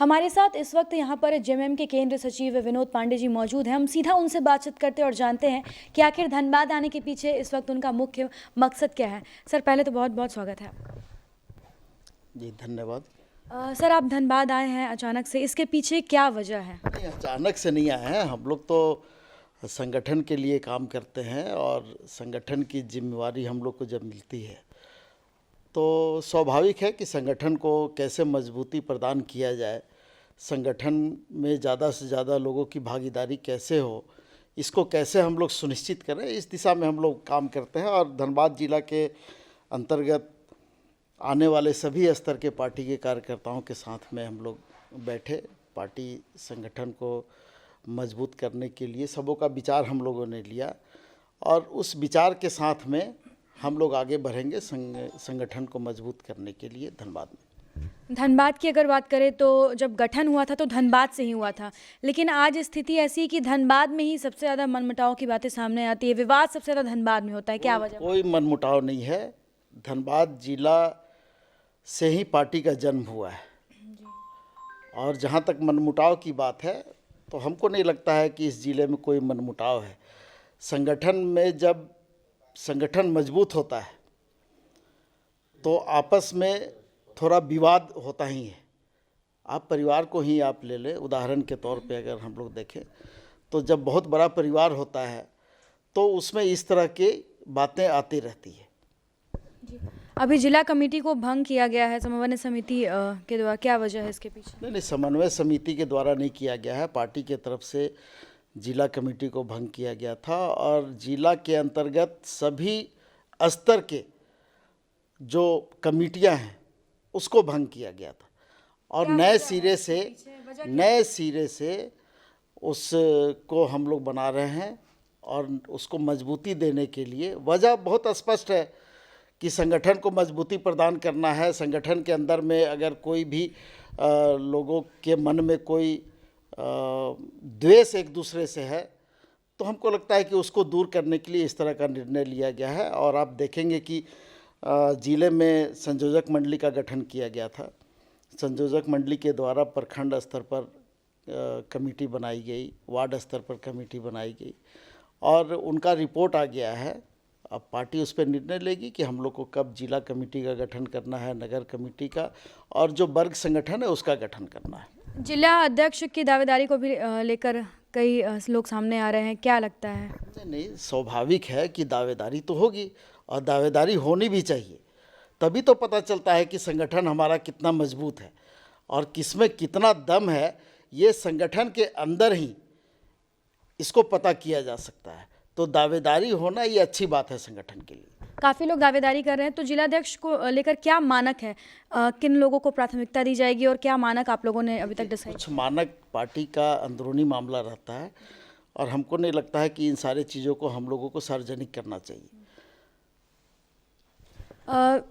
हमारे साथ इस वक्त यहाँ पर जेएमएम के केंद्रीय सचिव विनोद पांडे जी मौजूद हैं। हम सीधा उनसे बातचीत करते हैं और जानते हैं कि आखिर धनबाद आने के पीछे इस वक्त उनका मुख्य मकसद क्या है। सर, पहले तो बहुत बहुत स्वागत है आपका। जी धन्यवाद। सर, आप धनबाद आए हैं अचानक से, इसके पीछे क्या वजह है? नहीं, अचानक से नहीं आए हैं। हम लोग तो संगठन के लिए काम करते हैं और संगठन की जिम्मेवारी हम लोग को जब मिलती है तो स्वाभाविक है कि संगठन को कैसे मजबूती प्रदान किया जाए, संगठन में ज़्यादा से ज़्यादा लोगों की भागीदारी कैसे हो, इसको कैसे हम लोग सुनिश्चित करें, इस दिशा में हम लोग काम करते हैं। और धनबाद जिला के अंतर्गत आने वाले सभी स्तर के पार्टी के कार्यकर्ताओं के साथ में हम लोग बैठे, पार्टी संगठन को मजबूत करने के लिए सबों का विचार हम लोगों ने लिया और उस विचार के साथ में हम लोग आगे बढ़ेंगे संगठन को मजबूत करने के लिए धनबाद में। धनबाद की अगर बात करें तो जब गठन हुआ था तो धनबाद से ही हुआ था, लेकिन आज स्थिति ऐसी है कि धनबाद में ही सबसे ज़्यादा मनमुटाव की बातें सामने आती है, विवाद सबसे ज़्यादा धनबाद में होता है। क्या वजह? कोई मनमुटाव नहीं है। धनबाद जिला से ही पार्टी का जन्म हुआ है और जहाँ तक मनमुटाव की बात है तो हमको नहीं लगता है कि इस जिले में कोई मनमुटाव है। संगठन में जब संगठन मजबूत होता है तो आपस में थोड़ा विवाद होता ही है। आप परिवार को ही आप ले लें, उदाहरण के तौर पे अगर हम लोग देखें तो जब बहुत बड़ा परिवार होता है तो उसमें इस तरह की बातें आती रहती है। अभी जिला कमेटी को भंग किया गया है समन्वय समिति के द्वारा, क्या वजह है इसके पीछे? नहीं, समन्वय समिति के द्वारा नहीं किया गया है, पार्टी के तरफ से जिला कमेटी को भंग किया गया था और जिला के अंतर्गत सभी स्तर के जो कमेटियां हैं उसको भंग किया गया था और नए सिरे से उसको हम लोग बना रहे हैं और उसको मजबूती देने के लिए वजह बहुत स्पष्ट है कि संगठन को मजबूती प्रदान करना है। संगठन के अंदर में अगर कोई भी लोगों के मन में कोई द्वेष एक दूसरे से है तो हमको लगता है कि उसको दूर करने के लिए इस तरह का निर्णय लिया गया है। और आप देखेंगे कि जिले में संयोजक मंडली का गठन किया गया था। संयोजक मंडली के द्वारा प्रखंड स्तर पर कमेटी बनाई गई, वार्ड स्तर पर कमेटी बनाई गई और उनका रिपोर्ट आ गया है। अब पार्टी उस पर निर्णय लेगी कि हम लोग को कब जिला कमेटी का गठन करना है, नगर कमेटी का, और जो वर्ग संगठन है उसका गठन करना है। जिला अध्यक्ष की दावेदारी को भी लेकर कई लोग सामने आ रहे हैं, क्या लगता है? नहीं, स्वाभाविक है कि दावेदारी तो होगी और दावेदारी होनी भी चाहिए, तभी तो पता चलता है कि संगठन हमारा कितना मजबूत है और किसमें कितना दम है। ये संगठन के अंदर ही इसको पता किया जा सकता है, तो दावेदारी होना ये अच्छी बात है संगठन के लिए। काफ़ी लोग दावेदारी कर रहे हैं, तो जिलाध्यक्ष को लेकर क्या मानक है, किन लोगों को प्राथमिकता दी जाएगी और क्या मानक आप लोगों ने अभी तक डिसाइड? कुछ मानक पार्टी का अंदरूनी मामला रहता है और हमको नहीं लगता है कि इन सारी चीज़ों को हम लोगों को सार्वजनिक करना चाहिए।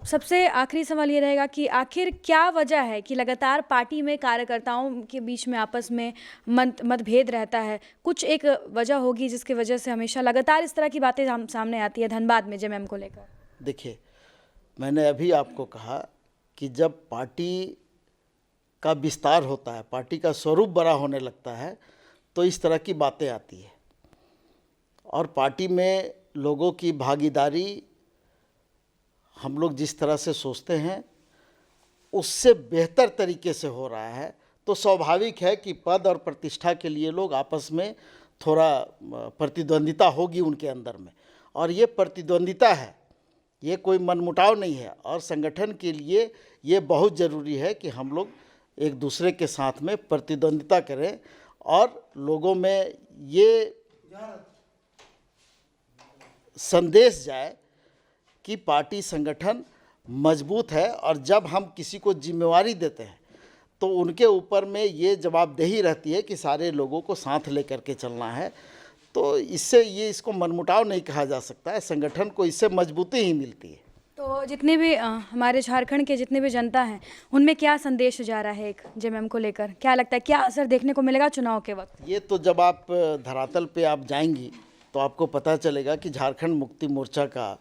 सबसे आखिरी सवाल ये रहेगा कि आखिर क्या वजह है कि लगातार पार्टी में कार्यकर्ताओं के बीच में आपस में मतभेद रहता है? कुछ एक वजह होगी जिसकी वजह से हमेशा लगातार इस तरह की बातें सामने आती है धनबाद में जेएमएम को लेकर। देखिए, मैंने अभी आपको कहा कि जब पार्टी का विस्तार होता है, पार्टी का स्वरूप बड़ा होने लगता है तो इस तरह की बातें आती है और पार्टी में लोगों की भागीदारी हम लोग जिस तरह से सोचते हैं उससे बेहतर तरीके से हो रहा है, तो स्वाभाविक है कि पद और प्रतिष्ठा के लिए लोग आपस में थोड़ा प्रतिद्वंदिता होगी उनके अंदर में, और ये प्रतिद्वंदिता है, ये कोई मनमुटाव नहीं है। और संगठन के लिए ये बहुत ज़रूरी है कि हम लोग एक दूसरे के साथ में प्रतिद्वंदिता करें और लोगों में ये संदेश जाए कि पार्टी संगठन मजबूत है और जब हम किसी को जिम्मेवारी देते हैं तो उनके ऊपर में ये जवाबदेही रहती है कि सारे लोगों को साथ लेकर के चलना है। तो इससे इसको मनमुटाव नहीं कहा जा सकता है, संगठन को इससे मजबूती ही मिलती है। तो जितने भी हमारे झारखंड के जितने भी जनता हैं उनमें क्या संदेश जा रहा है एक जेएमएम को लेकर, क्या लगता है क्या असर देखने को मिलेगा चुनाव के वक्त? ये तो जब आप धरातल पे आप जाएंगी तो आपको पता चलेगा कि झारखंड मुक्ति मोर्चा का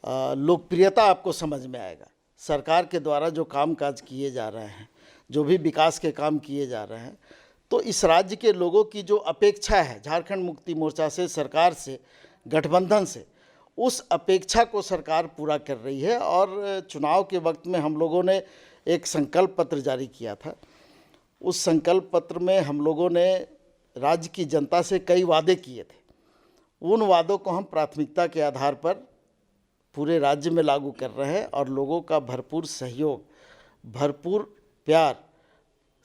लोकप्रियता आपको समझ में आएगा। सरकार के द्वारा जो कामकाज किए जा रहे हैं, जो भी विकास के काम किए जा रहे हैं, तो इस राज्य के लोगों की जो अपेक्षा है झारखंड मुक्ति मोर्चा से, सरकार से, गठबंधन से, उस अपेक्षा को सरकार पूरा कर रही है। और चुनाव के वक्त में हम लोगों ने एक संकल्प पत्र जारी किया था। उस संकल्प पत्र में हम लोगों ने राज्य की जनता से कई वादे किए थे। उन वादों को हम प्राथमिकता के आधार पर पूरे राज्य में लागू कर रहे हैं और लोगों का भरपूर सहयोग, भरपूर प्यार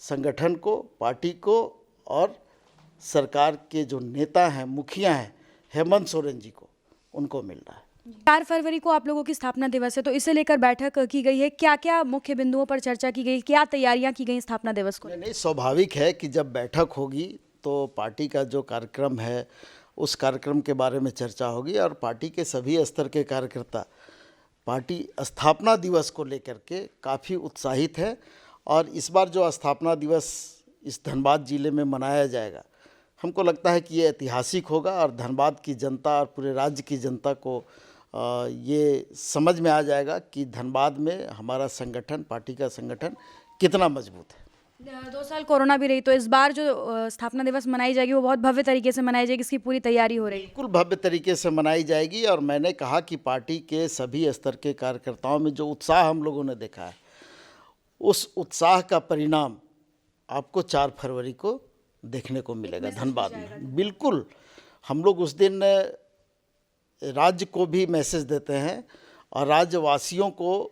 संगठन को, पार्टी को और सरकार के जो नेता हैं, मुखिया हैं, हेमंत सोरेन जी को, उनको मिल रहा है। 4 फरवरी को आप लोगों की स्थापना दिवस है, तो इसे लेकर बैठक की गई है। क्या क्या मुख्य बिंदुओं पर चर्चा की गई, क्या तैयारियां की गई स्थापना दिवस को? नहीं, स्वाभाविक है कि जब बैठक होगी तो पार्टी का जो कार्यक्रम है उस कार्यक्रम के बारे में चर्चा होगी और पार्टी के सभी स्तर के कार्यकर्ता पार्टी स्थापना दिवस को लेकर के काफ़ी उत्साहित है। और इस बार जो स्थापना दिवस इस धनबाद ज़िले में मनाया जाएगा, हमको लगता है कि ये ऐतिहासिक होगा और धनबाद की जनता और पूरे राज्य की जनता को ये समझ में आ जाएगा कि धनबाद में हमारा संगठन, पार्टी का संगठन कितना मजबूत है। 2 साल कोरोना भी रही, तो इस बार जो स्थापना दिवस मनाई जाएगी वो बहुत भव्य तरीके से मनाई जाएगी, इसकी पूरी तैयारी हो रही है? बिल्कुल भव्य तरीके से मनाई जाएगी। और मैंने कहा कि पार्टी के सभी स्तर के कार्यकर्ताओं में जो उत्साह हम लोगों ने देखा है, उस उत्साह का परिणाम आपको 4 फरवरी को देखने को मिलेगा धनबाद में। बिल्कुल, हम लोग उस दिन राज्य को भी मैसेज देते हैं और राज्यवासियों को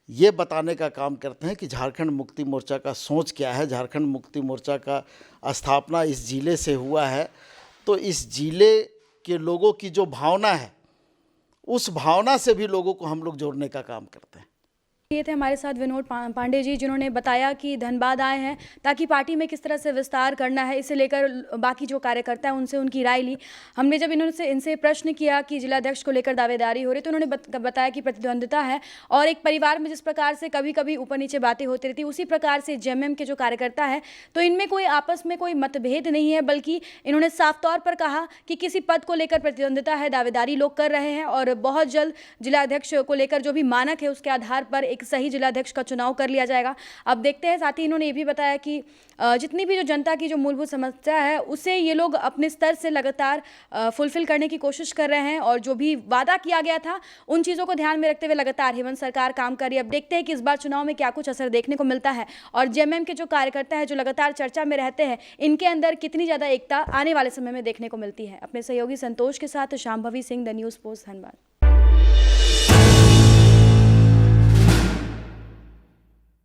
ये बताने का काम करते हैं कि झारखंड मुक्ति मोर्चा का सोच क्या है। झारखंड मुक्ति मोर्चा का स्थापना इस ज़िले से हुआ है, तो इस ज़िले के लोगों की जो भावना है, उस भावना से भी लोगों को हम लोग जोड़ने का काम करते हैं। ये थे हमारे साथ विनोद पांडे जी, जिन्होंने बताया कि धनबाद आए हैं ताकि पार्टी में किस तरह से विस्तार करना है, इसे लेकर बाकी जो कार्यकर्ता हैं उनसे उनकी राय ली। हमने जब इनसे प्रश्न किया कि जिलाध्यक्ष को लेकर दावेदारी हो रही, तो उन्होंने बताया कि प्रतिद्वंद्विता है और एक परिवार में जिस प्रकार से कभी कभी ऊपर नीचे बातें होती रहती, उसी प्रकार से जेएमएम के जो कार्यकर्ता है, तो इनमें कोई आपस में कोई मतभेद नहीं है, बल्कि इन्होंने साफ तौर पर कहा कि किसी पद को लेकर प्रतिद्वंद्विता है, दावेदारी लोग कर रहे हैं और बहुत जल्द जिलाध्यक्ष को लेकर जो भी मानक है उसके आधार पर एक सही जिलाध्यक्ष का चुनाव कर लिया जाएगा। अब देखते हैं। साथ ही इन्होंने ये भी बताया कि जितनी भी जो जनता की जो मूलभूत समस्या है उसे ये लोग अपने स्तर से लगातार फुलफिल करने की कोशिश कर रहे हैं और जो भी वादा किया गया था उन चीज़ों को ध्यान में रखते हुए लगातार हेमंत सरकार काम कर रही है। अब देखते हैं कि इस बार चुनाव में क्या कुछ असर देखने को मिलता है और जेएमएम के जो कार्यकर्ता है जो लगातार चर्चा में रहते हैं, इनके अंदर कितनी ज़्यादा एकता आने वाले समय में देखने को मिलती है। अपने सहयोगी संतोष के साथ Shambhavi Singh, the news post, Dhanbad.